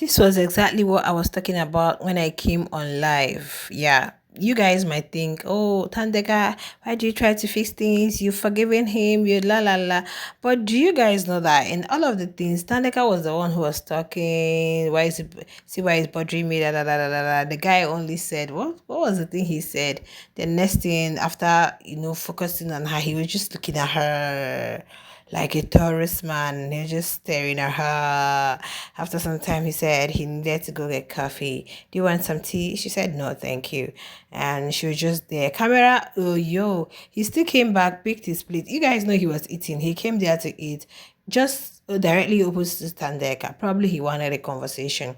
This was exactly what I was talking about when I came on live. Yeah. You guys might think, oh, Tandeka, why do you try to fix things? You've forgiven him, you la la la. But do you guys know that in all of the things, Tandeka was the one who was talking. Why is it, see why it's bothering me? Da, da, da, da, da, da. The guy only said, what was the thing he said? The next thing, after, focusing on her, he was just looking at her like a tourist man. He was just staring at her. After some time, he said he needed to go get coffee. Do you want some tea? She said, no, thank you. And she was just there. Camera, oh, yo. He still came back, picked his plate. You guys know he was eating. He came there to eat. Just directly opposite to Tandeka. Probably he wanted a conversation.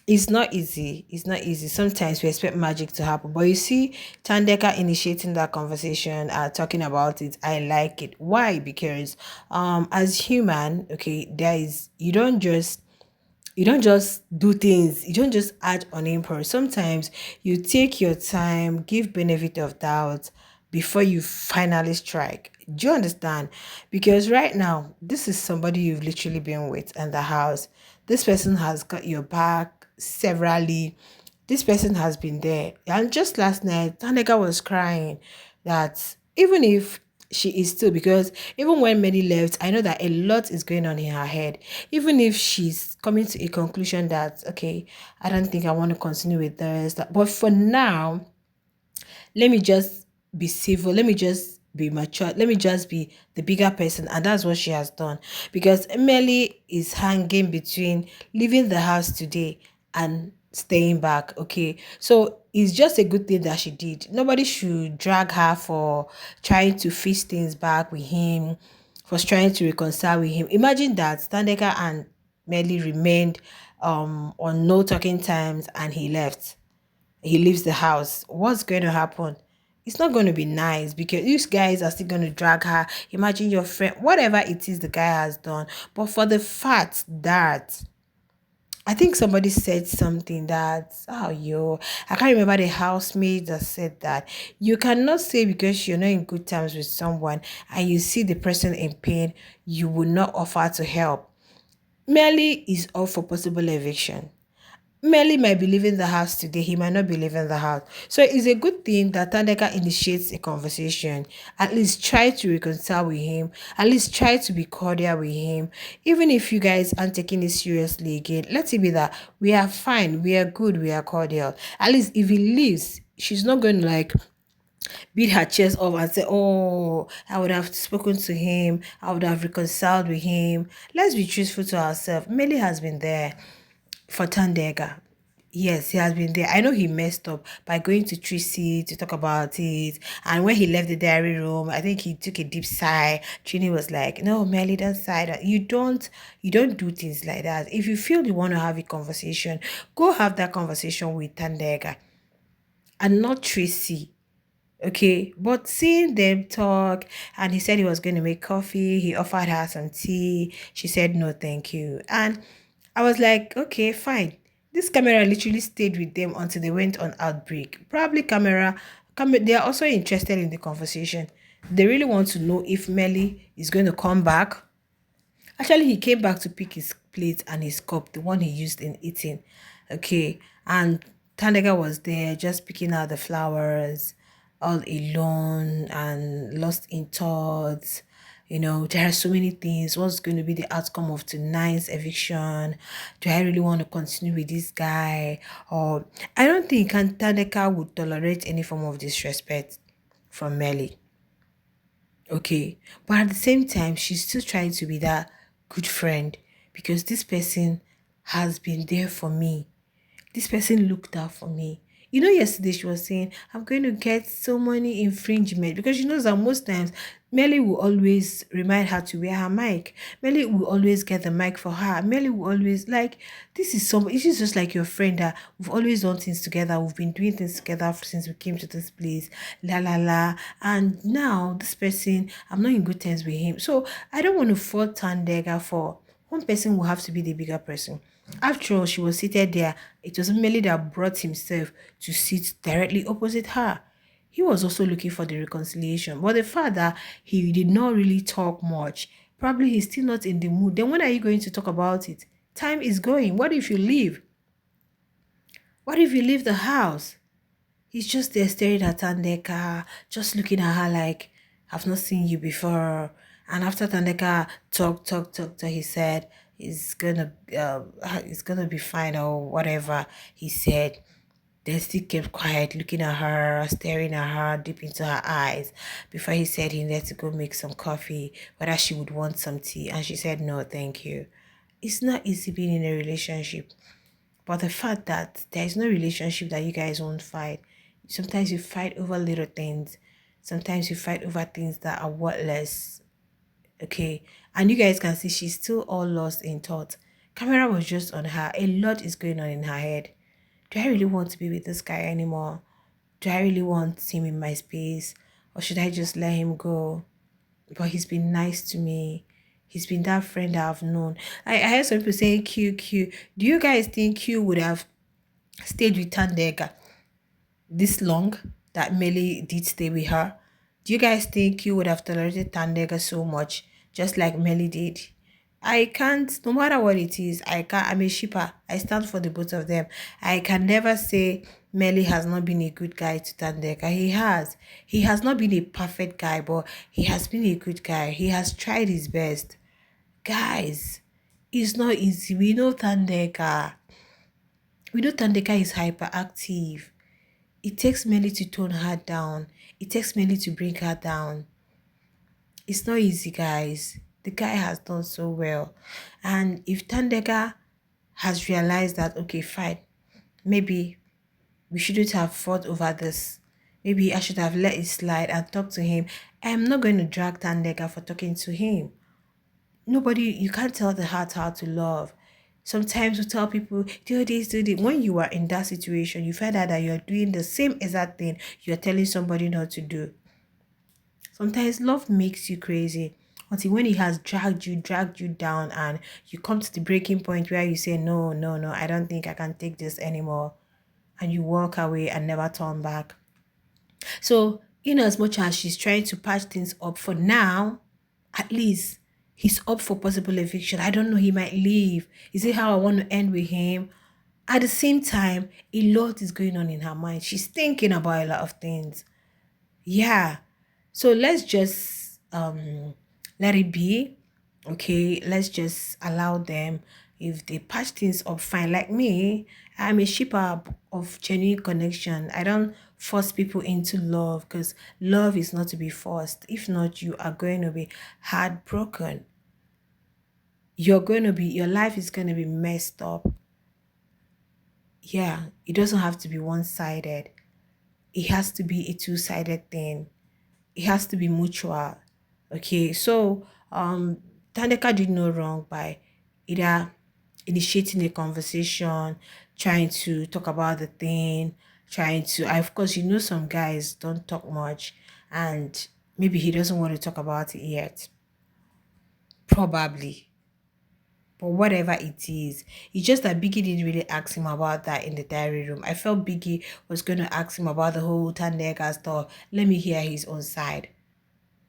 It's not easy. It's not easy. Sometimes we expect magic to happen. But you see, Tandeka initiating that conversation, talking about it, I like it. Why? Because as human, okay, there is you don't just do things, you don't just act on impulse. Sometimes you take your time, give benefit of doubt before you finally strike. Do you understand? Because right now, this is somebody you've literally been with in the house. This person has got your back severally. This person has been there. And just last night, Tanega was crying that even if she is still, because even when Medi left, I know that a lot is going on in her head. Even if she's coming to a conclusion that, okay, I don't think I want to continue with this. But for now, let me just be civil, let me just be mature, let me just be the bigger person. And that's what she has done. Because Emily is hanging between leaving the house today and staying back. Okay. So it's just a good thing that she did. Nobody should drag her for trying to fix things back with him, for trying to reconcile with him. Imagine that Tandeka and Melly remained on no talking times and he leaves the house. What's going to happen? It's not going to be nice because these guys are still going to drag her. Imagine your friend, whatever it is the guy has done. But for the fact that I think somebody said something that, oh, I can't remember the housemate that said that. You cannot say because you're not in good terms with someone and you see the person in pain, you will not offer to help. Merely is all for possible eviction. Melly might be leaving the house today, he might not be leaving the house. So it's a good thing that Tandeka initiates a conversation. At least try to reconcile with him. At least try to be cordial with him. Even if you guys aren't taking it seriously again, let it be that we are fine, we are good, we are cordial. At least if he leaves, she's not going to like beat her chest off and say, oh, I would have spoken to him, I would have reconciled with him. Let's be truthful to ourselves. Melly has been there for Tandega. Yes, he has been there. I know he messed up by going to Tracy to talk about it. And when he left the diary room, I think he took a deep sigh. Trini was like, no, Melly, don't sigh. You don't do things like that. If you feel you want to have a conversation, go have that conversation with Tandega and not Tracy. Okay, but seeing them talk, and he said he was going to make coffee, he offered her some tea. She said no, thank you. And I was like, okay, fine. This camera literally stayed with them until they went on outbreak. Probably they are also interested in the conversation. They really want to know if Melly is going to come back. Actually, he came back to pick his plate and his cup, the one he used in eating. Okay. And Tandega was there just picking out the flowers all alone and lost in thoughts. There are so many things. What's going to be the outcome of tonight's eviction? Do I really want to continue with this guy? Or I don't think Tandeka would tolerate any form of disrespect from Melly. Okay. But at the same time, she's still trying to be that good friend because this person has been there for me. This person looked out for me. Yesterday she was saying, I'm going to get so many infringement because she knows that most times Melly will always remind her to wear her mic. Melly will always get the mic for her. Melly will always like, this is somebody, she's just like your friend that we've always done things together. We've been doing things together since we came to this place. La la la. And now this person, I'm not in good terms with him. So I don't want to fault Tandega for one person will have to be the bigger person. After all, she was seated there. It was Melly that brought himself to sit directly opposite her. He was also looking for the reconciliation, but the fact that he did not really talk much, probably he's still not in the mood. Then when are you going to talk about it? Time is going. What if you leave? What if you leave the house? He's just there staring at Tandeka, just looking at her like, I've not seen you before. And after Tandeka talk, he said, it's gonna be fine or whatever he said. They still kept quiet, looking at her, staring at her deep into her eyes before he said he needed to go make some coffee, whether she would want some tea. And she said, no, thank you. It's not easy being in a relationship. But the fact that there is no relationship that you guys won't fight. Sometimes you fight over little things. Sometimes you fight over things that are worthless. Okay. And you guys can see she's still all lost in thought. Camera was just on her. A lot is going on in her head. Do I really want to be with this guy anymore? Do I really want him in my space? Or should I just let him go? But he's been nice to me. He's been that friend that I've known. I heard some people saying Q. Do you guys think Q would have stayed with Tandeka this long that Mmeli did stay with her? Do you guys think you would have tolerated Tandeka so much, just like Mmeli did? I can't, no matter what it is, I'm a shipper. I stand for the both of them. I can never say Mmeli has not been a good guy to Tandeka. He has. He has not been a perfect guy, but he has been a good guy. He has tried his best. Guys, it's not easy. We know Tandeka. We know Tandeka is hyperactive. It takes Mmeli to tone her down. It takes Mmeli to bring her down. It's not easy, guys. The guy has done so well. And if Tandeka has realized that, okay, fine, maybe we shouldn't have fought over this. Maybe I should have let it slide and talked to him. I'm not going to drag Tandeka for talking to him. Nobody, you can't tell the heart how to love. Sometimes we tell people, do this, do this. When you are in that situation, you find out that you're doing the same exact thing you're telling somebody not to do. Sometimes love makes you crazy until when it has dragged you down, and you come to the breaking point where you say, no, I don't think I can take this anymore. And you walk away and never turn back. So, in as much as she's trying to patch things up for now, at least he's up for possible eviction. I don't know, he might leave. Is it how I want to end with him? At the same time, a lot is going on in her mind. She's thinking about a lot of things. Yeah. So let's just let it be. Okay, let's just allow them. If they patch things up, fine. Like me, I'm a shipper of genuine connection. I don't force people into love, because love is not to be forced. If not, you are going to be heartbroken. Your life is going to be messed up. Yeah, it doesn't have to be one-sided. It has to be a two-sided thing. It has to be mutual. Okay, so Tandeka did no wrong by either initiating a conversation, trying to talk about the thing, trying to, of course, you know, some guys don't talk much, and maybe he doesn't want to talk about it yet. Probably. But whatever it is, it's just that Biggie didn't really ask him about that in the diary room. I felt Biggie was going to ask him about the whole Tandeka stuff. Let me hear his own side.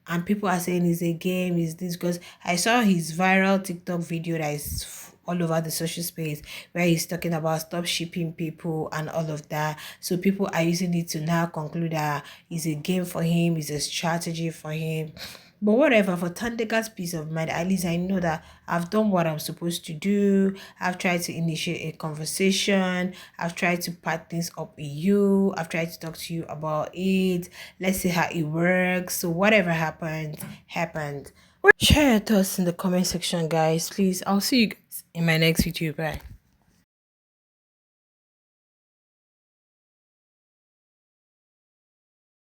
And people are saying it's a game, is this, because I saw his viral TikTok video that is all over the social space, where he's talking about stop shipping people and all of that. So people are using it to now conclude that it's a game for him, it's a strategy for him. But whatever, for Tandeka's peace of mind, at least I know that I've done what I'm supposed to do. I've tried to initiate a conversation. I've tried to pack things up with you. I've tried to talk to you about it. Let's see how it works. So whatever happened, happened. Share your thoughts in the comment section, guys. Please, I'll see you guys in my next video. Bye.